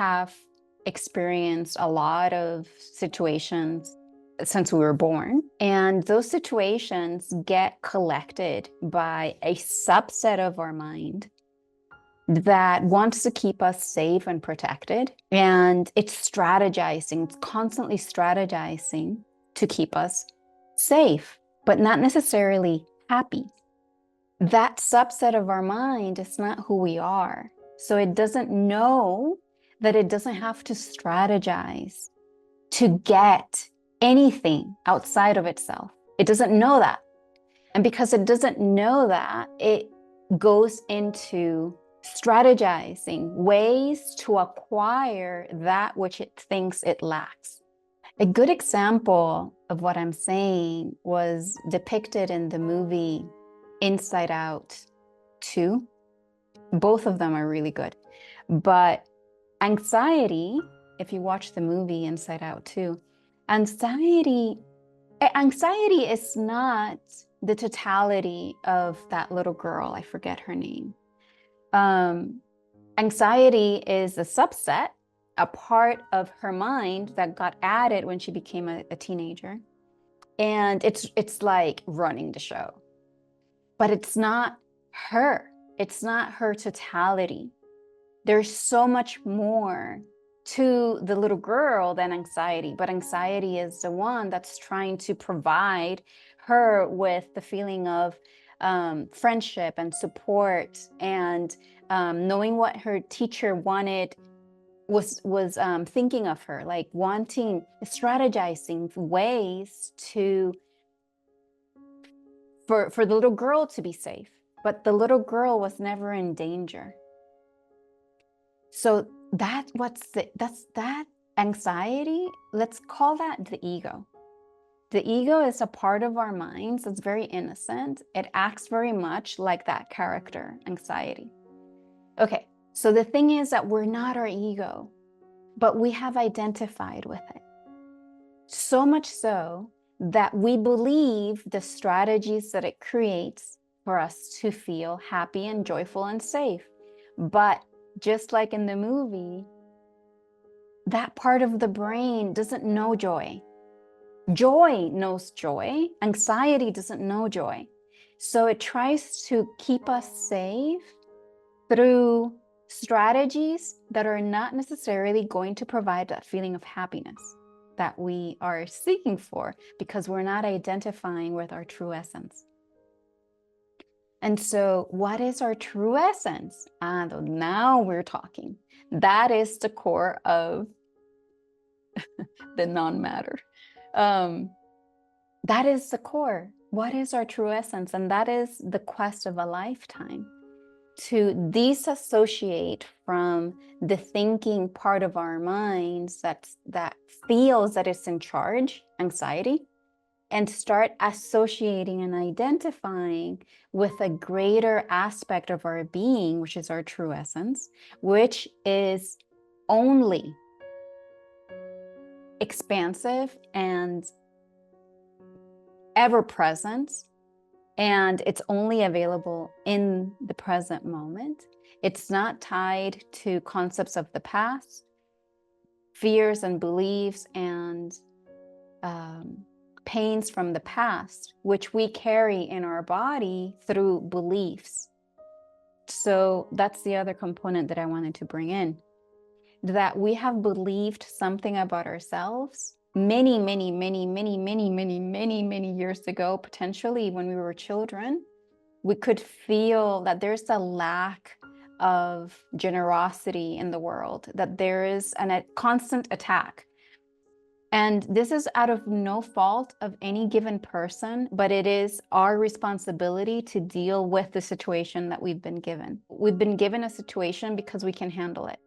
have experienced a lot of situations since we were born, and those situations get collected by a subset of our mind that wants to keep us safe and protected, and it's strategizing, it's constantly strategizing to keep us safe, but not necessarily happy. That subset of our mind is not who we are. So it doesn't know that it doesn't have to strategize to get anything outside of itself. It doesn't know that. And because it doesn't know that, it goes into strategizing ways to acquire that which it thinks it lacks. A good example of what I'm saying was depicted in the movie Inside Out 2. Both of them are really good. But anxiety, if you watch the movie Inside Out 2, anxiety is not the totality of that little girl. I forget her name. Anxiety is a subset, a part of her mind that got added when she became a teenager. And it's like running the show. But it's not her. It's not her totality. There's so much more to the little girl than anxiety, but anxiety is the one that's trying to provide her with the feeling of friendship and support, and knowing what her teacher wanted, was thinking of her, like wanting, strategizing ways to for the little girl to be safe, but the little girl was never in danger. So that anxiety, let's call that the ego. The ego is a part of our minds that's very innocent. It acts very much like that character, anxiety. Okay, so the thing is that we're not our ego, but we have identified with it. So much so that we believe the strategies that it creates for us to feel happy and joyful and safe. But just like in the movie, that part of the brain doesn't know joy. Joy knows joy. Anxiety doesn't know joy. So it tries to keep us safe through strategies that are not necessarily going to provide that feeling of happiness that we are seeking for, because we're not identifying with our true essence. And so what is our true essence? And now we're talking. That is the core of the non-matter. That is the core. What is our true essence? And that is the quest of a lifetime, to disassociate from the thinking part of our minds that feels that it's in charge, anxiety, and start associating and identifying with a greater aspect of our being, which is our true essence, which is only expansive and ever present, and it's only available in the present moment. It's not tied to concepts of the past, fears and beliefs and pains from the past, which we carry in our body through beliefs. So that's the other component that I wanted to bring in, that we have believed something about ourselves many years ago, potentially when we were children. We could feel that there's a lack of generosity in the world, that there is a constant attack. And this is out of no fault of any given person, but it is our responsibility to deal with the situation that we've been given. We've been given a situation because we can handle it.